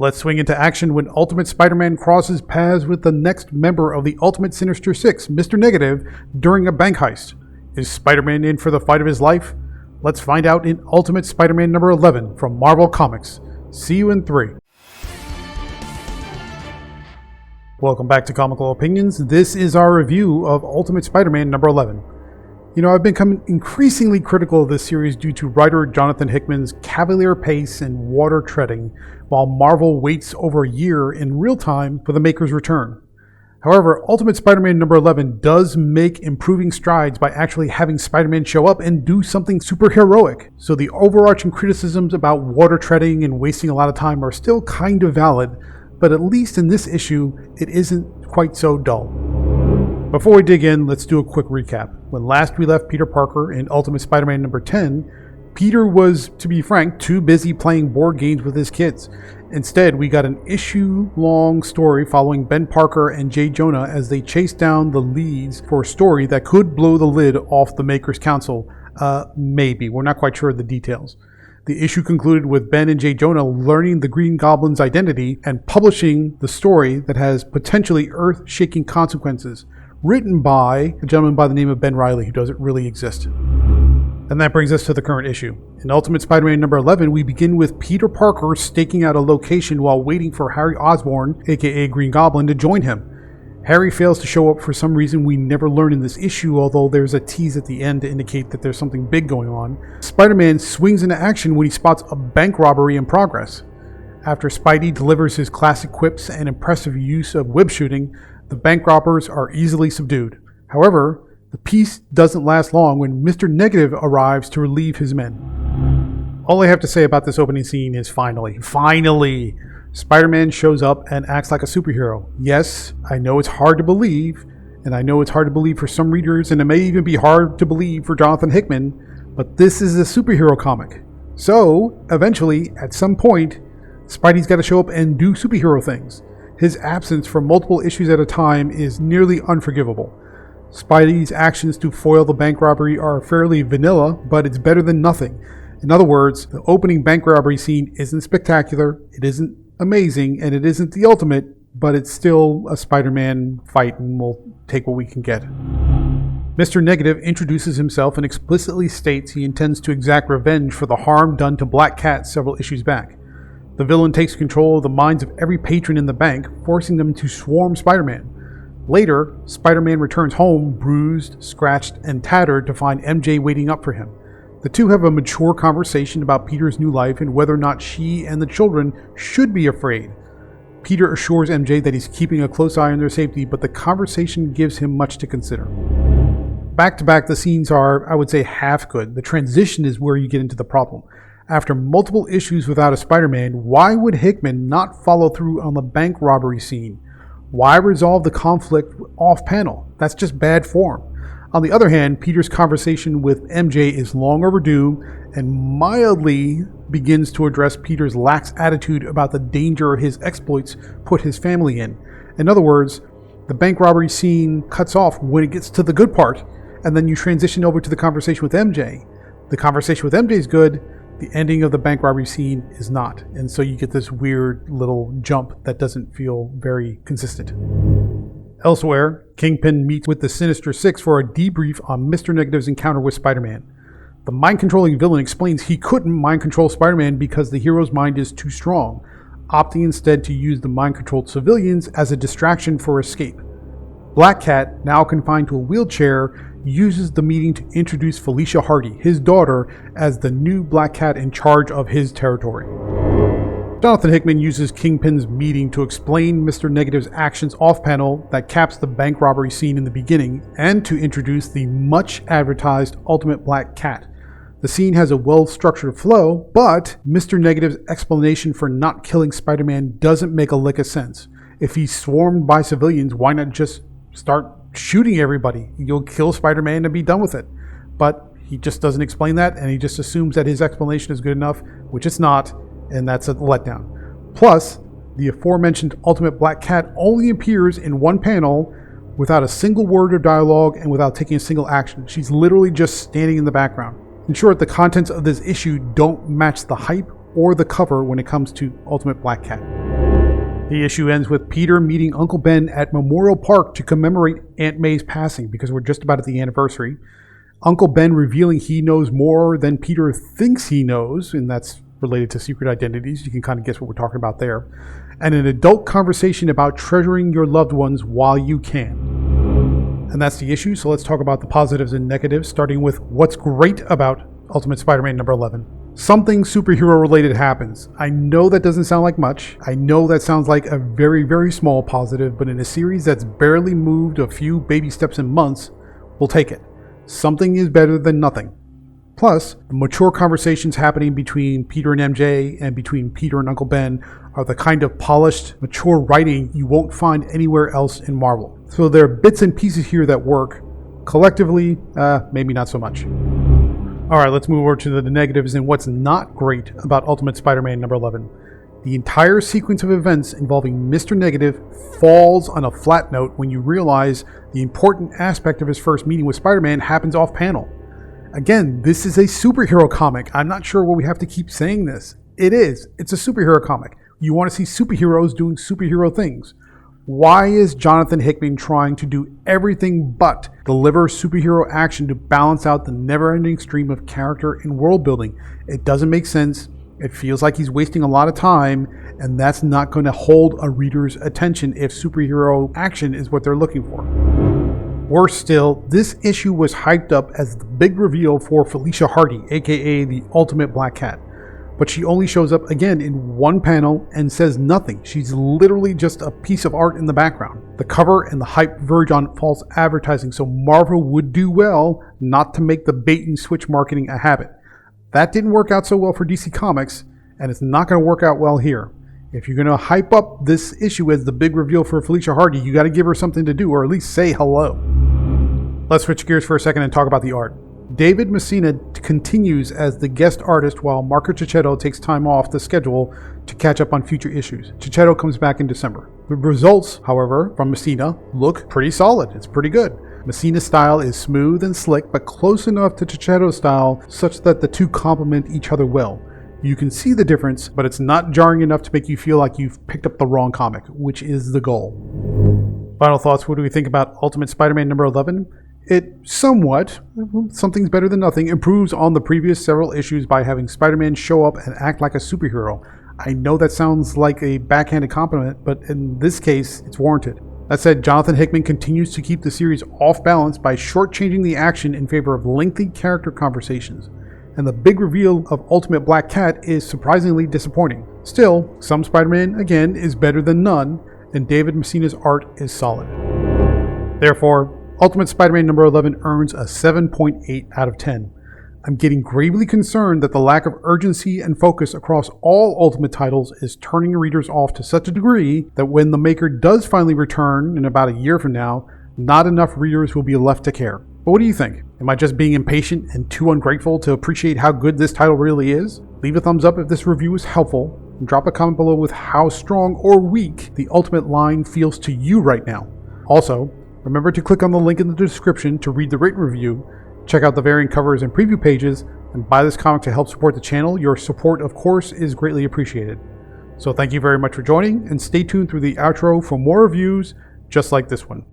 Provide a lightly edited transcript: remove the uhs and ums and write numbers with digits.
Let's swing into action when Ultimate Spider-Man crosses paths with the next member of the Ultimate Sinister Six, Mr. Negative, during a bank heist. Is Spider-Man in for the fight of his life? Let's find out in Ultimate Spider-Man number 11 from Marvel Comics. See you in 3. Welcome back to Comical Opinions. This is our review of Ultimate Spider-Man number 11. I've become increasingly critical of this series due to writer Jonathan Hickman's cavalier pace and water treading, while Marvel waits over a year in real time for the maker's return. However, Ultimate Spider-Man number 11 does make improving strides by actually having Spider-Man show up and do something super heroic. So the overarching criticisms about water treading and wasting a lot of time are still kind of valid, but at least in this issue, it isn't quite so dull. Before we dig in, let's do a quick recap. When last we left Peter Parker in Ultimate Spider-Man number 10, Peter was, to be frank, too busy playing board games with his kids. Instead, we got an issue-long story following Ben Parker and J. Jonah as they chased down the leads for a story that could blow the lid off the Maker's Council. Maybe. We're not quite sure of the details. The issue concluded with Ben and J. Jonah learning the Green Goblin's identity and publishing the story that has potentially earth-shaking consequences, written by a gentleman by the name of Ben Reilly, who doesn't really exist. And that brings us to the current issue. In Ultimate Spider-Man number 11, we begin with Peter Parker staking out a location while waiting for Harry Osborn, aka Green Goblin, to join him. Harry fails to show up for some reason we never learn in this issue, although there's a tease at the end to indicate that there's something big going on. Spider-Man swings into action when he spots a bank robbery in progress. After Spidey delivers his classic quips and impressive use of web shooting, the bank robbers are easily subdued. However, the peace doesn't last long when Mr. Negative arrives to relieve his men. All I have to say about this opening scene is finally, Spider-Man shows up and acts like a superhero. Yes, I know it's hard to believe, and I know it's hard to believe for some readers, and it may even be hard to believe for Jonathan Hickman, but this is a superhero comic. So, eventually, at some point, Spidey's got to show up and do superhero things. His absence for multiple issues at a time is nearly unforgivable. Spidey's actions to foil the bank robbery are fairly vanilla, but it's better than nothing. In other words, the opening bank robbery scene isn't spectacular, it isn't amazing, and it isn't the ultimate, but it's still a Spider-Man fight, and we'll take what we can get. Mr. Negative introduces himself and explicitly states he intends to exact revenge for the harm done to Black Cat several issues back. The villain takes control of the minds of every patron in the bank, forcing them to swarm Spider-Man. Later, Spider-Man returns home bruised, scratched, and tattered to find MJ waiting up for him. The two have a mature conversation about Peter's new life and whether or not she and the children should be afraid. Peter assures MJ that he's keeping a close eye on their safety, but the conversation gives him much to consider. Back to back, the scenes are, I would say, half good. The transition is where you get into the problem. After multiple issues without a Spider-Man, why would Hickman not follow through on the bank robbery scene? Why resolve the conflict off-panel? That's just bad form. On the other hand, Peter's conversation with MJ is long overdue and mildly begins to address Peter's lax attitude about the danger his exploits put his family in. In other words, the bank robbery scene cuts off when it gets to the good part, and then you transition over to the conversation with MJ. The conversation with MJ is good, the ending of the bank robbery scene is not, and so you get this weird little jump that doesn't feel very consistent. Elsewhere, Kingpin meets with the Sinister Six for a debrief on Mr. Negative's encounter with Spider-Man. The mind-controlling villain explains he couldn't mind-control Spider-Man because the hero's mind is too strong, opting instead to use the mind-controlled civilians as a distraction for escape. Black Cat, now confined to a wheelchair, uses the meeting to introduce Felicia Hardy, his daughter, as the new Black Cat in charge of his territory. Jonathan Hickman uses Kingpin's meeting to explain Mr. Negative's actions off-panel that caps the bank robbery scene in the beginning, and to introduce the much-advertised Ultimate Black Cat. The scene has a well-structured flow, but Mr. Negative's explanation for not killing Spider-Man doesn't make a lick of sense. If he's swarmed by civilians, why not just start shooting everybody? You'll kill Spider-Man and be done with it. But he just doesn't explain that, and he just assumes that his explanation is good enough, which it's not, and that's a letdown. Plus, the aforementioned Ultimate Black Cat only appears in one panel without a single word of dialogue and without taking a single action. She's literally just standing in the background. In short, the contents of this issue don't match the hype or the cover when it comes to Ultimate Black Cat. The issue ends with Peter meeting Uncle Ben at Memorial Park to commemorate Aunt May's passing, because we're just about at the anniversary. Uncle Ben revealing he knows more than Peter thinks he knows, and that's related to secret identities. You can kind of guess what we're talking about there. And an adult conversation about treasuring your loved ones while you can. And that's the issue, so let's talk about the positives and negatives, starting with what's great about Ultimate Spider-Man number 11. Something superhero related happens. I know that doesn't sound like much. I know that sounds like a very, very small positive, but in a series that's barely moved a few baby steps in months, we'll take it. Something is better than nothing. Plus, the mature conversations happening between Peter and MJ and between Peter and Uncle Ben are the kind of polished, mature writing you won't find anywhere else in Marvel. So there are bits and pieces here that work. Collectively, maybe not so much. Alright, let's move over to the negatives and what's not great about Ultimate Spider-Man number 11. The entire sequence of events involving Mr. Negative falls on a flat note when you realize the important aspect of his first meeting with Spider-Man happens off-panel. Again, this is a superhero comic. I'm not sure why we have to keep saying this. It is. It's a superhero comic. You want to see superheroes doing superhero things. Why is Jonathan Hickman trying to do everything but deliver superhero action to balance out the never-ending stream of character and world building? It doesn't make sense. It feels like he's wasting a lot of time, and that's not going to hold a reader's attention if superhero action is what they're looking for. Worse still, this issue was hyped up as the big reveal for Felicia Hardy, aka the Ultimate Black Cat. But she only shows up again in one panel and says nothing. She's literally just a piece of art in the background. The cover and the hype verge on false advertising, so Marvel would do well not to make the bait and switch marketing a habit. That didn't work out so well for DC Comics, and it's not going to work out well here. If you're going to hype up this issue as the big reveal for Felicia Hardy, you got to give her something to do, or at least say hello. Let's switch gears for a second and talk about the art. David Messina continues as the guest artist while Marco Checchetto takes time off the schedule to catch up on future issues. Checchetto comes back in December. The results, however, from Messina look pretty solid. It's pretty good. Messina's style is smooth and slick, but close enough to Checchetto's style such that the two complement each other well. You can see the difference, but it's not jarring enough to make you feel like you've picked up the wrong comic, which is the goal. Final thoughts, what do we think about Ultimate Spider-Man number 11? It somewhat, something's better than nothing, improves on the previous several issues by having Spider-Man show up and act like a superhero. I know that sounds like a backhanded compliment, but in this case, it's warranted. That said, Jonathan Hickman continues to keep the series off balance by shortchanging the action in favor of lengthy character conversations. And the big reveal of Ultimate Black Cat is surprisingly disappointing. Still, some Spider-Man, again, is better than none, and David Messina's art is solid. Therefore, Ultimate Spider-Man number 11 earns a 7.8 out of 10. I'm getting gravely concerned that the lack of urgency and focus across all Ultimate titles is turning readers off to such a degree that when the maker does finally return in about a year from now, not enough readers will be left to care. But what do you think? Am I just being impatient and too ungrateful to appreciate how good this title really is? Leave a thumbs up if this review was helpful, and drop a comment below with how strong or weak the Ultimate line feels to you right now. Also, remember to click on the link in the description to read the written review, check out the variant covers and preview pages, and buy this comic to help support the channel. Your support, of course, is greatly appreciated. So thank you very much for joining, and stay tuned through the outro for more reviews just like this one.